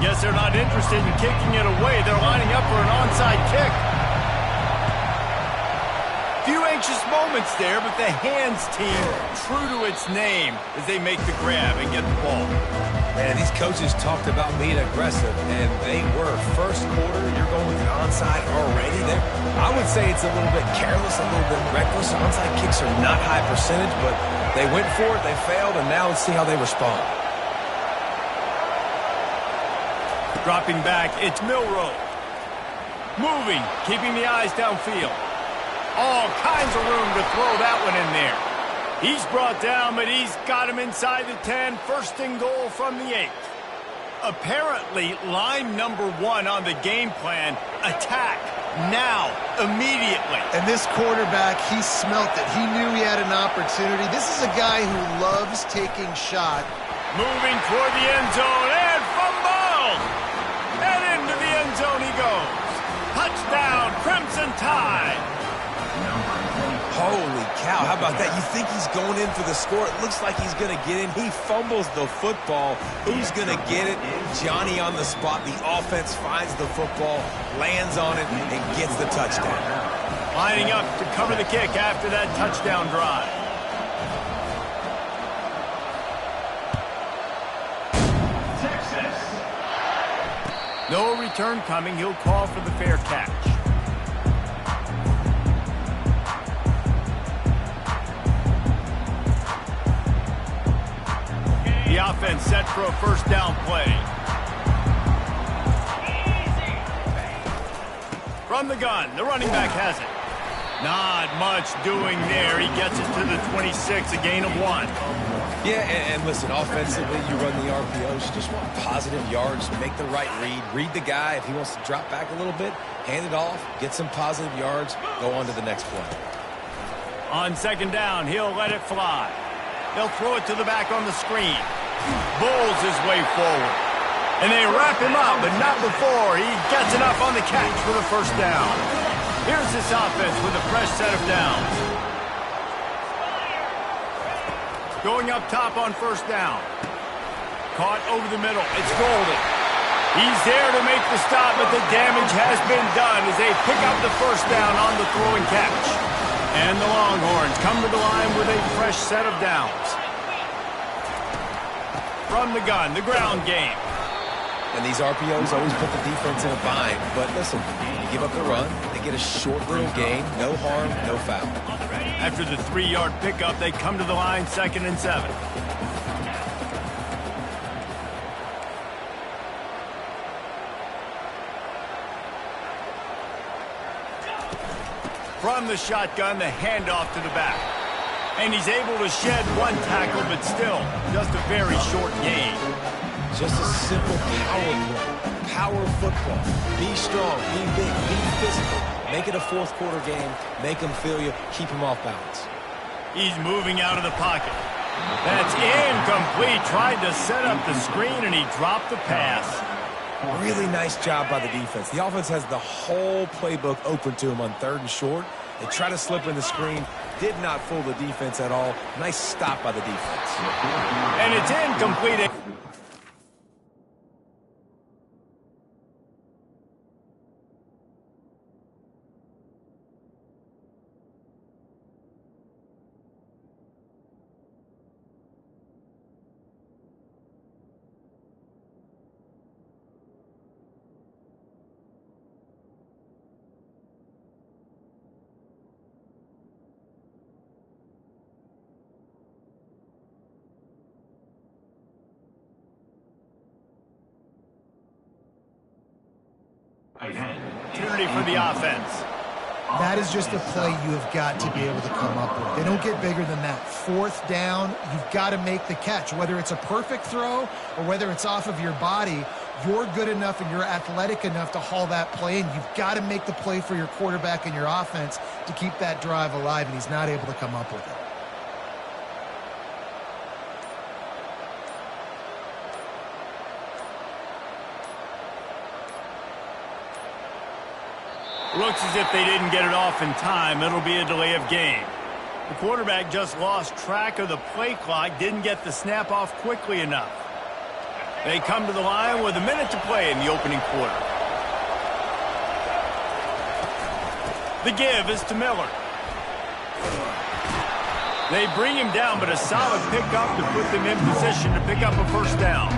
guess they're not interested in kicking it away. They're lining up for an onside kick. Few anxious moments there, but the hands team true to its name as they make the grab and get the ball. Man, these coaches talked about being aggressive, and they were. First quarter, you're going with an onside already. I would say it's a little bit careless, a little bit reckless. Onside kicks are not high percentage, but they went for it, they failed, and now let's see how they respond. Dropping back, it's Milroe. Moving, keeping the eyes downfield. All kinds of room to throw that one in there. He's brought down, but he's got him inside the 10. First and goal from the 8. Apparently, line number 1 on the game plan, attack now, immediately. And this quarterback, he smelt it. He knew he had an opportunity. This is a guy who loves taking shots. Moving toward the end zone, and fumble! And into the end zone he goes. Touchdown, Crimson Tide. Holy cow, how about that? You think he's going in for the score. It looks like he's going to get in. He fumbles the football. Who's going to get it? Johnny on the spot. The offense finds the football, lands on it, and gets the touchdown. Lining up to cover the kick after that touchdown drive. Texas. No return coming. He'll call for the fair catch. The offense set for a first down play. From the gun, the running back has it. Not much doing there. He gets it to the 26, a gain of 1. Yeah, and listen, offensively, you run the RPOs. You just want positive yards, make the right read the guy. If he wants to drop back a little bit, hand it off, get some positive yards, go on to the next play. On second down, he'll let it fly. They'll throw it to the back on the screen. Bowls his way forward. And they wrap him up, but not before he gets enough on the catch for the first down. Here's this offense with a fresh set of downs. Going up top on first down. Caught over the middle. It's Golden. He's there to make the stop, but the damage has been done as they pick up the first down on the throw and catch. And the Longhorns come to the line with a fresh set of downs. From the gun, the ground game. And these RPOs always put the defense in a bind. But listen, you give up the run, they get a short little gain, no harm, no foul. After the 3-yard pickup, they come to the line, 2nd and 7. From the shotgun, the handoff to the back. And he's able to shed 1 tackle, but still, just a very short gain. Just a simple power play. Power football. Be strong, be big, be physical. Make it a fourth quarter game. Make them feel you. Keep them off balance. He's moving out of the pocket. That's incomplete. Tried to set up the screen, and he dropped the pass. Really nice job by the defense. The offense has the whole playbook open to him on 3rd and short. They try to slip in the screen. Did not fool the defense at all. Nice stop by the defense. And it's incomplete. Opportunity for the offense. That is just a play you have got to be able to come up with. They don't get bigger than that. 4th down, you've got to make the catch. Whether it's a perfect throw or whether it's off of your body, you're good enough and you're athletic enough to haul that play in. You've got to make the play for your quarterback and your offense to keep that drive alive, and he's not able to come up with it. Looks as if they didn't get it off in time. It'll be a delay of game. The quarterback just lost track of the play clock, didn't get the snap off quickly enough. They come to the line with a minute to play in the opening quarter. The give is to Miller. They bring him down, but a solid pickup to put them in position to pick up a first down.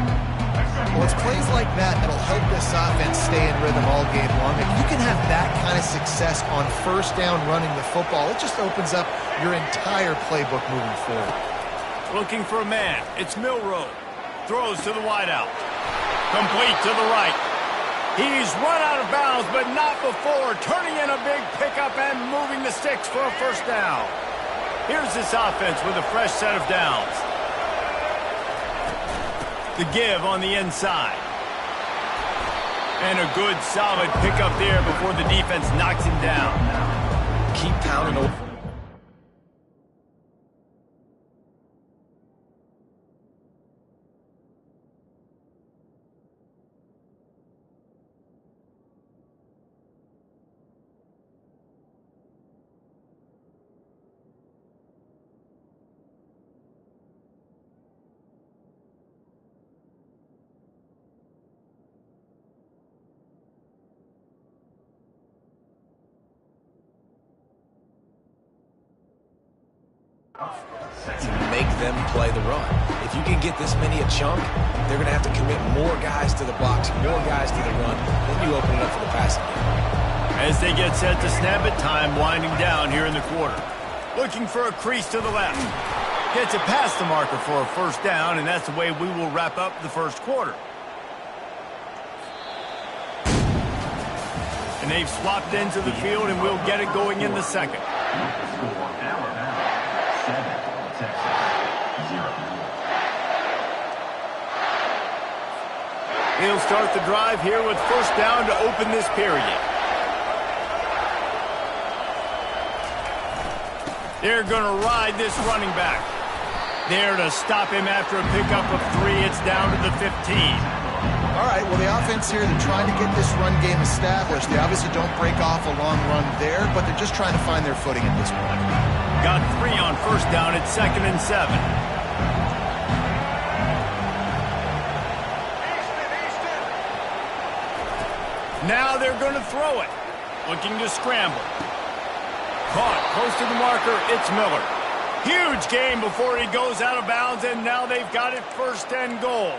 Well, it's plays like that that'll help this offense stay in rhythm all game long. If you can have that kind of success on first down running the football, it just opens up your entire playbook moving forward. Looking for a man. It's Milroe. Throws to the wideout. Complete to the right. He's run out of bounds, but not before turning in a big pickup and moving the sticks for a first down. Here's this offense with a fresh set of downs. The give on the inside. And a good, solid pickup there before the defense knocks him down. Keep pounding over. Make them play the run. If you can get this many a chunk, they're going to have to commit more guys to the box, more guys to the run. Then you open it up for the passing game. As they get set to snap it, time winding down here in the quarter. Looking for a crease to the left. Gets it past the marker for a first down, and that's the way we will wrap up the first quarter. And they've swapped into the field, and we'll get it going in the second. He'll start the drive here with first down to open this period. They're going to ride this running back. There to stop him after a pickup of 3. It's down to the 15. All right, well, the offense here, they're trying to get this run game established. They obviously don't break off a long run there, but they're just trying to find their footing at this point. Got 3 on first down at 2nd and 7. Now they're going to throw it. Looking to scramble. Caught close to the marker. It's Miller. Huge gain before he goes out of bounds, and now they've got it 1st and goal.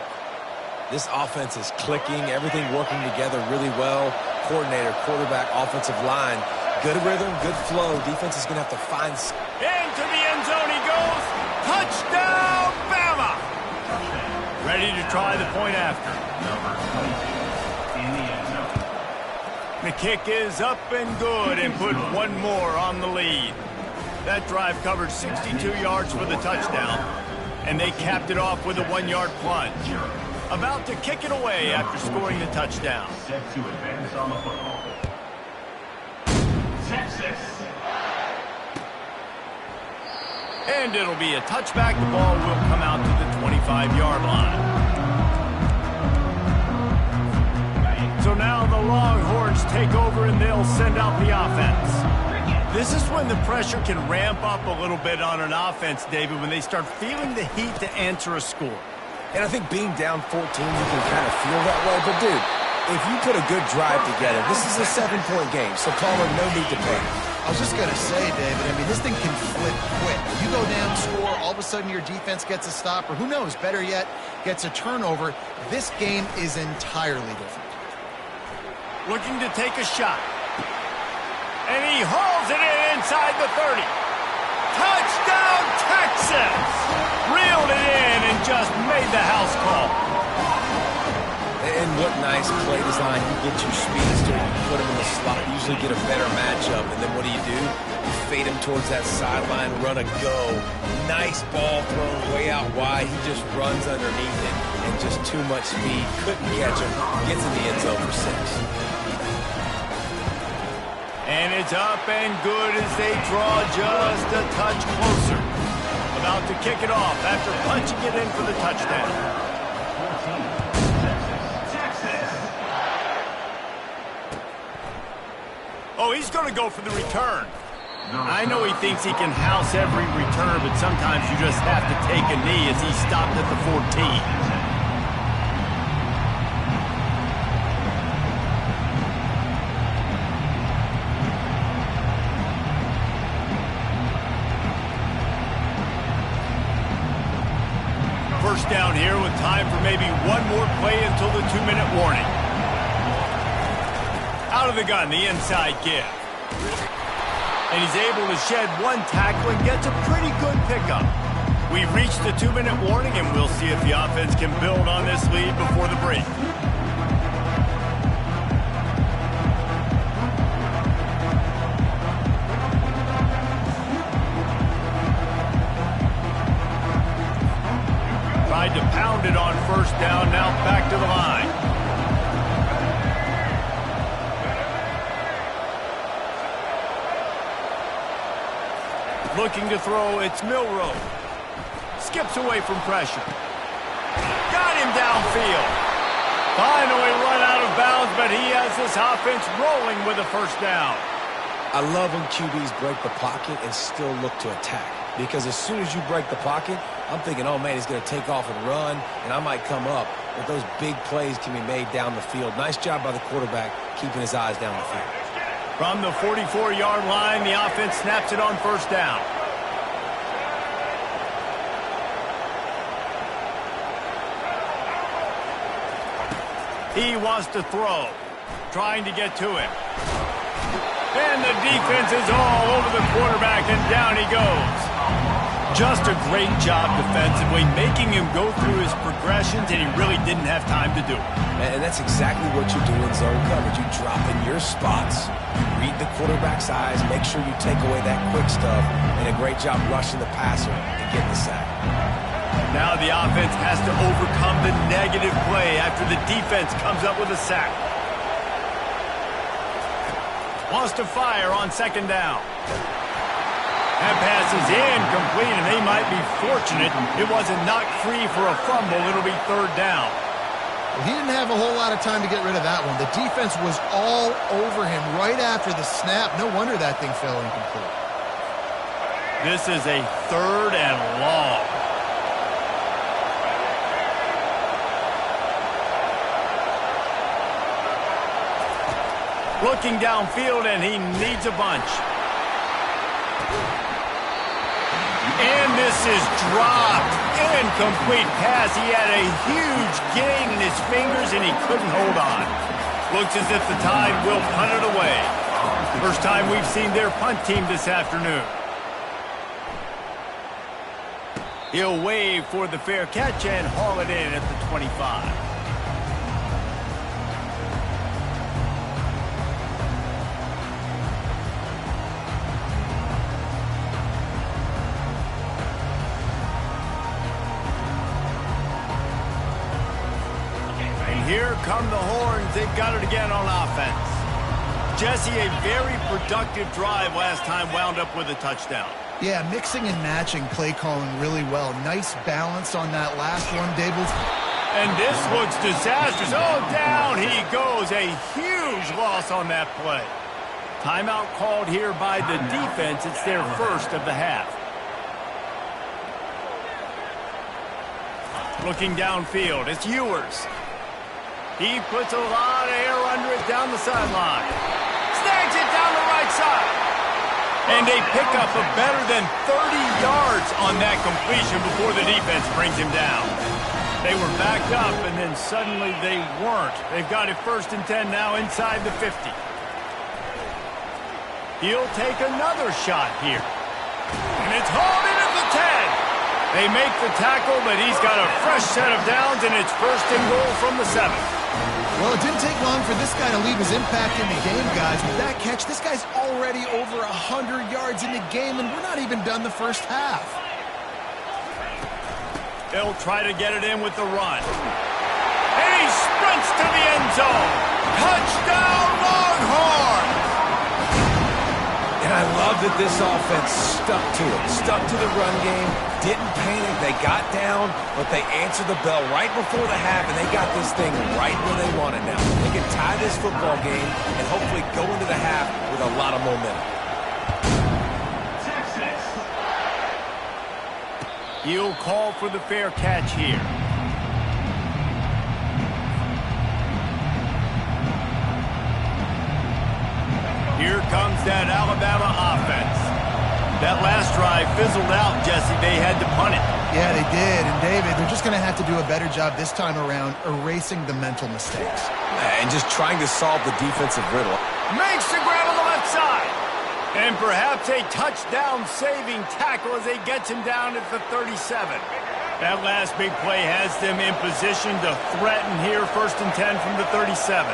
This offense is clicking, everything working together really well. Coordinator, quarterback, offensive line. Good rhythm, good flow. Defense is going to have to find... Into the end zone he goes. Touchdown, Bama! Ready to try the point after. The kick is up and good and put one more on the lead. That drive covered 62 yards for the touchdown, and they capped it off with a 1-yard plunge. About to kick it away after scoring the touchdown. Set to advance on the football. Texas. And it'll be a touchback. The ball will come out to the 25-yard line. So now the Longhorns take over and they'll send out the offense. This is when the pressure can ramp up a little bit on an offense, David, when they start feeling the heat to answer a score. And I think being down 14, you can kind of feel that way. But, dude, if you put a good drive together, this is a 7-point game, so Palmer, no need to panic. I was just going to say, David, I mean, this thing can flip quick. You go down, score, all of a sudden your defense gets a stop, or who knows, better yet, gets a turnover. This game is entirely different. Looking to take a shot. And he hauls it in inside the 30. Touchdown, Texas! Reeled it in and just made the house call. And what nice play design. You get your speedster, you put him in the slot, usually get a better matchup. And then what do? You fade him towards that sideline, run a go. Nice ball thrown way out wide. He just runs underneath it and just too much speed. Couldn't catch him. Gets in the end zone for 6. And it's up and good as they draw just a touch closer. About to kick it off after punching it in for the touchdown. Oh, he's going to go for the return. I know he thinks he can house every return, but sometimes you just have to take a knee as he stopped at the 14. First down here with time for maybe one more play until the 2-minute warning. Out of the gun, the inside give. And he's able to shed one tackle and gets a pretty good pickup. We've reached the 2-minute warning, and we'll see if the offense can build on this lead before the break. Tried to pound it on first down, now back to the line. Looking to throw, it's Milroe. Skips away from pressure. Got him downfield. Finally run out of bounds, but he has this offense rolling with a first down. I love when QBs break the pocket and still look to attack. Because as soon as you break the pocket, I'm thinking, oh, man, he's going to take off and run, and I might come up. But those big plays can be made down the field. Nice job by the quarterback keeping his eyes down the field. From the 44-yard line, the offense snaps it on first down. He wants to throw, trying to get to him. And the defense is all over the quarterback, and down he goes. Just a great job defensively, making him go through his progressions, and he really didn't have time to do it. And that's exactly what you do in zone coverage. You drop in your spots, read the quarterback's eyes, make sure you take away that quick stuff, and a great job rushing the passer and getting the sack. Now the offense has to overcome the negative play after the defense comes up with a sack. Wants to fire on second down. That pass is incomplete, and they might be fortunate it wasn't knocked free for a fumble. It'll be third down. Well, he didn't have a whole lot of time to get rid of that one. The defense was all over him right after the snap. No wonder that thing fell incomplete. This is a third and long. Looking downfield, and he needs a bunch. And this is dropped. Incomplete pass. He had a huge gain in his fingers, and he couldn't hold on. Looks as if the Tide will punt it away. First time we've seen their punt team this afternoon. He'll wave for the fair catch and haul it in at the 25. Here come the horns. They've got it again on offense. Jesse, a very productive drive last time wound up with a touchdown. Yeah, mixing and matching play calling really well. Nice balance on that last one, Dable. And this looks disastrous. Oh, down he goes. A huge loss on that play. Timeout called here by the defense. It's their first of the half. Looking downfield, it's Ewers. He puts a lot of air under it down the sideline. Snags it down the right side. And they pick up a better than 30 yards on that completion before the defense brings him down. They were backed up, and then suddenly they weren't. They've got it 1st and 10 now inside the 50. He'll take another shot here. And it's hauled in at the 10. They make the tackle, but he's got a fresh set of downs, and it's 1st and goal from the 7. Well, it didn't take long for this guy to leave his impact in the game, guys. With that catch, this guy's already over 100 yards in the game, and we're not even done the first half. They'll try to get it in with the run. And he sprints to the end zone. Touchdown, Longhorn! And I love that this offense stuck to it, stuck to the run game, didn't panic. They got down, but they answered the bell right before the half, and they got this thing right where they want it now. They can tie this football game and hopefully go into the half with a lot of momentum. He'll call for the fair catch here. Here comes that Alabama offense. That last drive fizzled out, Jesse. They had to punt it. Yeah, they did. And, David, they're just going to have to do a better job this time around erasing the mental mistakes. And just trying to solve the defensive riddle. Makes the grab on the left side. And perhaps a touchdown-saving tackle as they gets him down at the 37. That last big play has them in position to threaten here, 1st and 10 from the 37.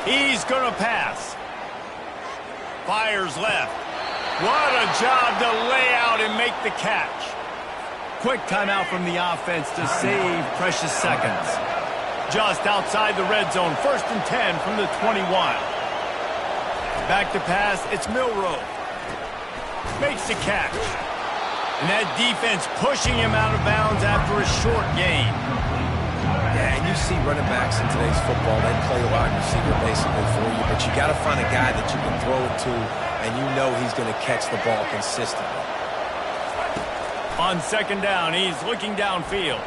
He's going to pass. Fires left. What a job to lay out and make the catch. Quick timeout from the offense to save precious seconds. Just outside the red zone, 1st and 10 from the 21. Back to pass, it's Milroe. Makes the catch. And that defense pushing him out of bounds after a short gain. Yeah, and you see running backs in today's football, they play wide receiver basically for you, but you got to find a guy that you can throw it to, and you know he's going to catch the ball consistently. On 2nd down, he's looking downfield.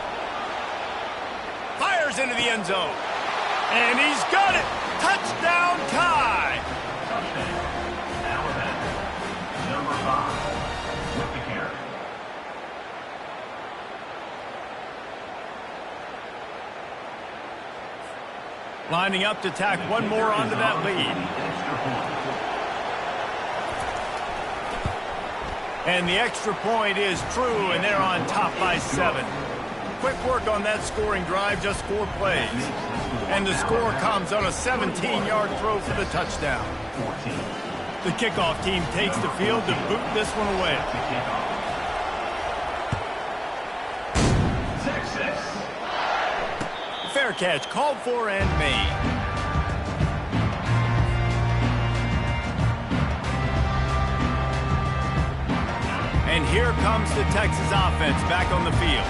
Fires into the end zone. And he's got it. Touchdown tie. Touchdown. Alabama. Number 5 with the carry. Lining up to tack one more onto that lead. And the extra point is true, and they're on top by 7. Quick work on that scoring drive, just 4 plays. And the score comes on a 17-yard throw for the touchdown. The kickoff team takes the field to boot this one away. Fair catch, called for and made. And here comes the Texas offense back on the field.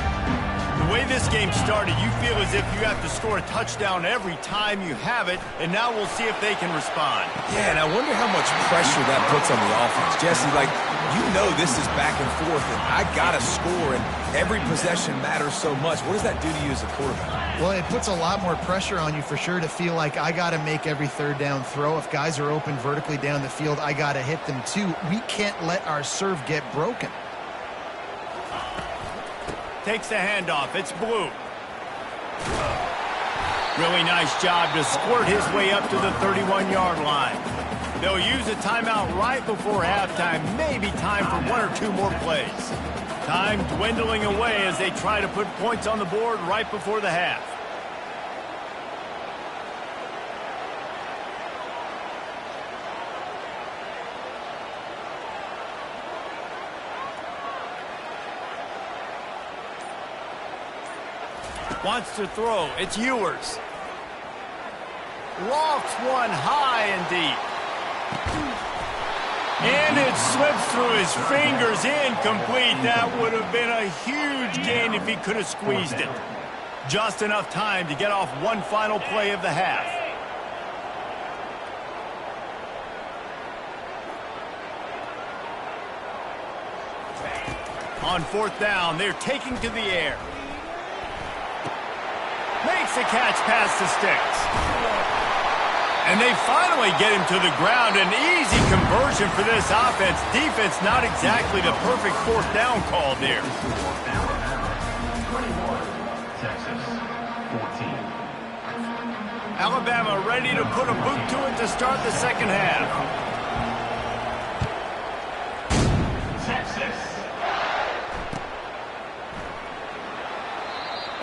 The way this game started, you feel as if you have to score a touchdown every time you have it, and now we'll see if they can respond. Yeah, and I wonder how much pressure that puts on the offense. Jesse, like, you know this is back and forth, and I got to score, and every possession matters so much. What does that do to you as a quarterback? Well, it puts a lot more pressure on you for sure to feel like I got to make every 3rd down throw. If guys are open vertically down the field, I got to hit them too. We can't let our serve get broken. Takes the handoff. It's Blue. Really nice job to squirt his way up to the 31-yard line. They'll use a timeout right before halftime. Maybe time for 1 or 2 more plays. Time dwindling away as they try to put points on the board right before the half. Wants to throw. It's Ewers. Lofts one high and deep. And it slips through his fingers. Incomplete. That would have been a huge gain if he could have squeezed it. Just enough time to get off one final play of the half. On 4th down, they're taking to the air. Makes the catch past the sticks. And they finally get him to the ground. An easy conversion for this offense. Defense not exactly the perfect 4th down call there. Texas, 14. Alabama ready to put a boot to it to start the 2nd half. Texas.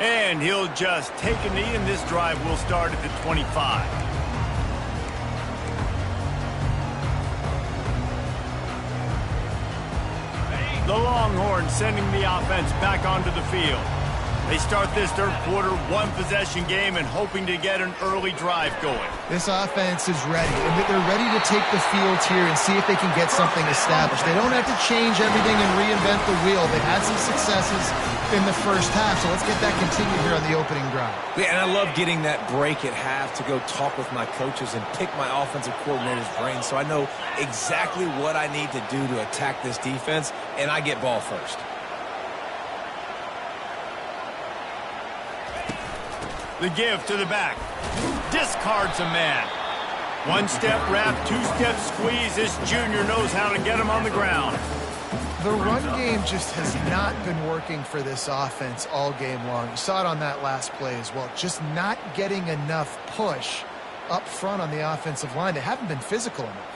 And he'll just take a knee, and this drive will start at the 25. The Longhorns sending the offense back onto the field. They start this 3rd quarter, 1-possession game, and hoping to get an early drive going. This offense is ready. They're ready to take the field here and see if they can get something established. They don't have to change everything and reinvent the wheel. They've had some successes in the 1st half, so let's get that continued here on the opening drive. Yeah, and I love getting that break at half to go talk with my coaches and pick my offensive coordinator's brain so I know exactly what I need to do to attack this defense, and I get ball first. The give to the back. Discards a man. 1-step wrap, 2-step squeeze. This junior knows how to get him on the ground. The run game just has not been working for this offense all game long. You saw it on that last play as well. Just not getting enough push up front on the offensive line. They haven't been physical enough.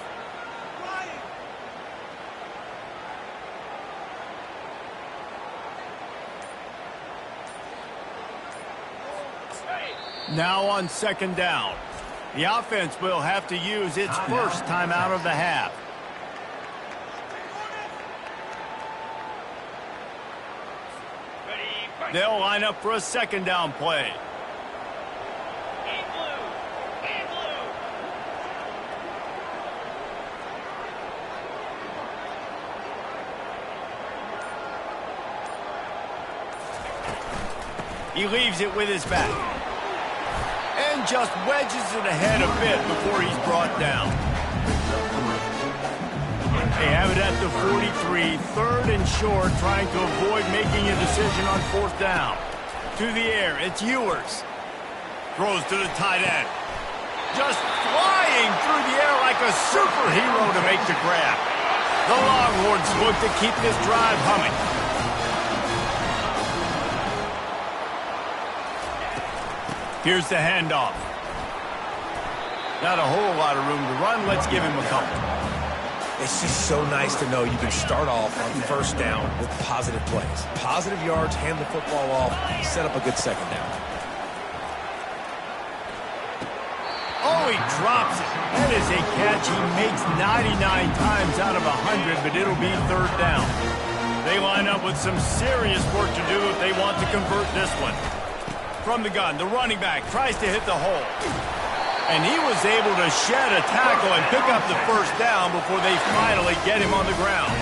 Now on second down. The offense will have to use its first timeout of the half. They'll line up for a second down play. He leaves it with his back. And just wedges it ahead a bit before he's brought down. They have it at the 43, third and short, trying to avoid making a decision on fourth down. To the air, it's Ewers. Throws to the tight end. Just flying through the air like a superhero to make the grab. The Longhorns look to keep this drive humming. Here's the handoff. Not a whole lot of room to run. Let's give him a couple. It's just so nice to know you can start off on first down with positive plays. Positive yards, hand the football off, set up a good second down. Oh, he drops it. That is a catch he makes 99 times out of 100, but it'll be third down. They line up with some serious work to do if they want to convert this one. From the gun, the running back tries to hit the hole. And he was able to shed a tackle and pick up the first down before they finally get him on the ground.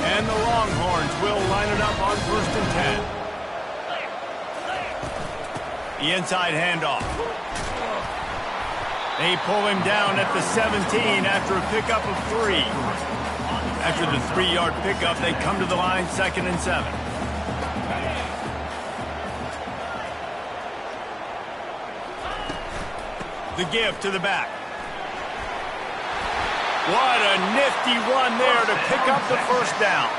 And the Longhorns will line it up on first and 10. The inside handoff. They pull him down at the 17 after a pickup of 3. After the 3-yard pickup, they come to the line, 2nd and 7. The give to the back. What a nifty run there to pick up the first down.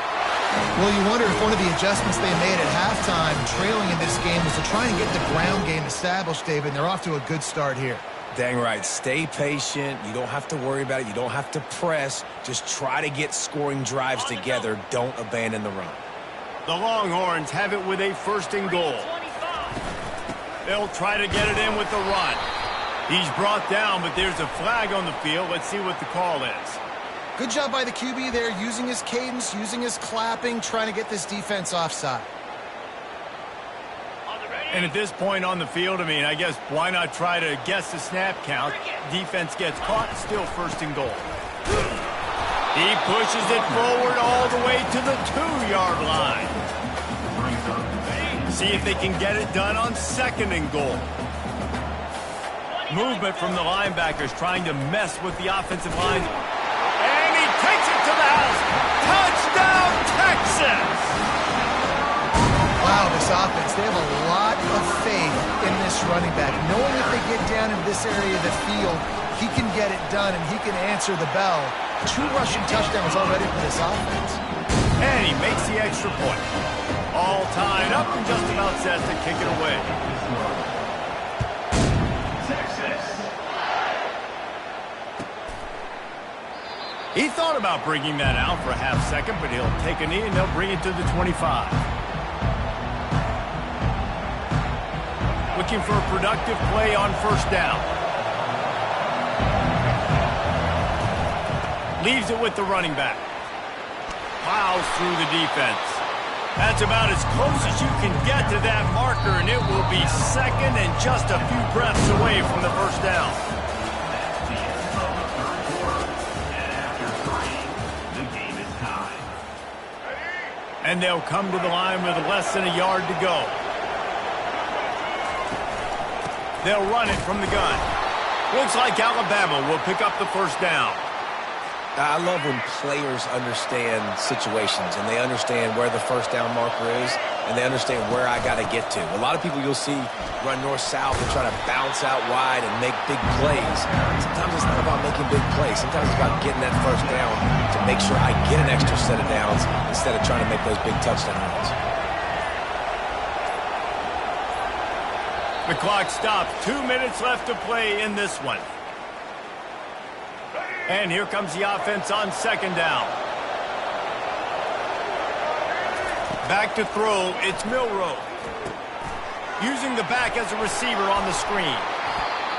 Well, you wonder if one of the adjustments they made at halftime, trailing in this game, was to try and get the ground game established, David. And they're off to a good start here. Dang right. Stay patient. You don't have to worry about it. You don't have to press. Just try to get scoring drives together. Don't abandon the run. The Longhorns have it with a first and goal. They'll try to get it in with the run. He's brought down, but there's a flag on the field. Let's see what the call is. Good job by the QB there, using his cadence, using his clapping, trying to get this defense offside. And at this point on the field, I mean, I guess why not try to guess the snap count? Defense gets caught, still first and goal. He pushes it forward all the way to the 2-yard line. See if they can get it done on second and goal. Movement from the linebackers trying to mess with the offensive line. And he takes it to the house. Touchdown, Texas! Wow, this offense, they have a lot of faith in this running back. Knowing if they get down in this area of the field, he can get it done and he can answer the bell. 2 rushing touchdowns already for this offense. And he makes the extra point. All tied up and just about set to kick it away. He thought about bringing that out for a half second, but he'll take a knee and they'll bring it to the 25. Looking for a productive play on first down. Leaves it with the running back. Plows through the defense. That's about as close as you can get to that marker, and it will be second and just a few breaths away from the first down. And they'll come to the line with less than a yard to go. They'll run it from the gun. Looks like Alabama will pick up the first down. I love when players understand situations and they understand where the first down marker is. and they understand where I got to get to. A lot of people you'll see run north-south and try to bounce out wide and make big plays. Sometimes it's not about making big plays. Sometimes it's about getting that first down to make sure I get an extra set of downs instead of trying to make those big touchdown runs. The clock stops. 2 minutes left to play in this one. And here comes the offense on second down. Back to throw, it's Milroe. Using the back as a receiver on the screen.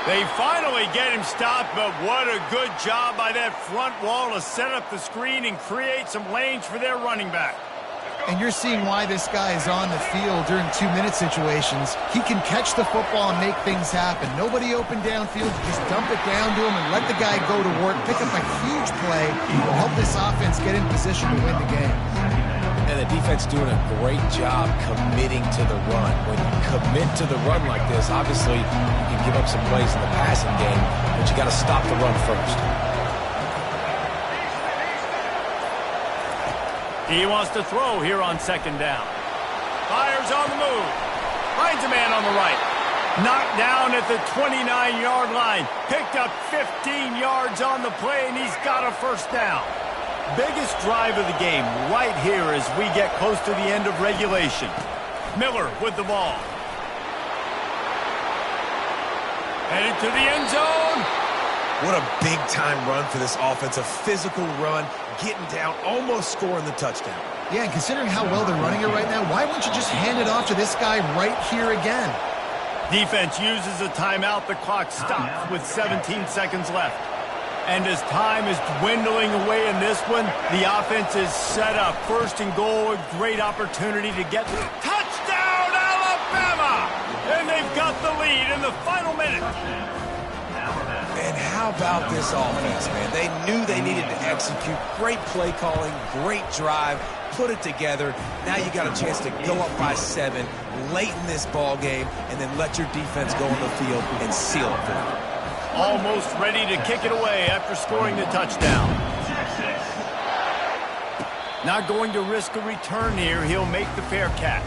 They finally get him stopped, but what a good job by that front wall to set up the screen and create some lanes for their running back. And you're seeing why this guy is on the field during 2-minute situations. He can catch the football and make things happen. Nobody open downfield. Just dump it down to him and let the guy go to work, pick up a huge play, and help this offense get in position to win the game. And the defense doing a great job committing to the run. When you commit to the run like this, obviously you can give up some plays in the passing game, but you got to stop the run first. He wants to throw here on second down. Fires on the move. Finds a man on the right. Knocked down at the 29-yard line. Picked up 15 yards on the play, and he's got a first down. Biggest drive of the game right here as we get close to the end of regulation. Miller with the ball. Headed to the end zone. What a big-time run for this offense. A physical run, getting down, almost scoring the touchdown. Yeah, and considering how well they're running it right now, why wouldn't you just hand it off to this guy right here again? Defense uses a timeout. The clock stops with 17 seconds left. And as time is dwindling away in this one, the offense is set up. First and goal, a great opportunity to get touchdown, Alabama! And they've got the lead in the final minute. And how about this offense, man? They knew they needed to execute. Great play calling, great drive, put it together. Now you got a chance to go up by 7 late in this ball game and then let your defense go on the field and seal it for them. Almost ready to kick it away after scoring the touchdown. Not going to risk a return here. He'll make the fair catch.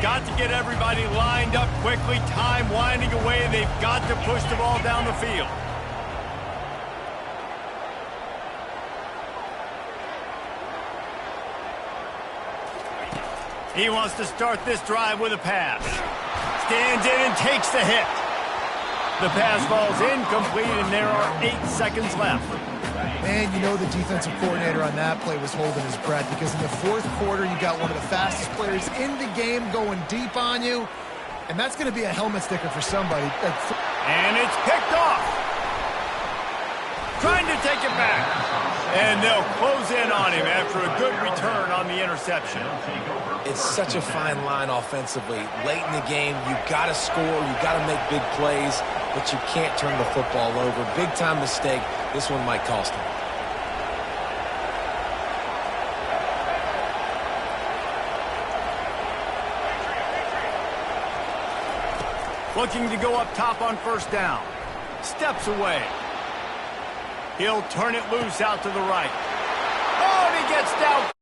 Got to get everybody lined up quickly. Time winding away, and they've got to push the ball down the field. He wants to start this drive with a pass. Stands in and takes the hit. The pass falls incomplete, and there are 8 seconds left. Man, you know the defensive coordinator on that play was holding his breath because in the fourth quarter, you got one of the fastest players in the game going deep on you, and that's going to be a helmet sticker for somebody. And it's picked off. Trying to take it back. And they'll close in on him after a good return on the interception. It's such a fine line offensively. Late in the game, you've got to score, you've got to make big plays, but you can't turn the football over. Big-time mistake. This one might cost him. Looking to go up top on first down. Steps away. He'll turn it loose out to the right. Oh, and he gets down.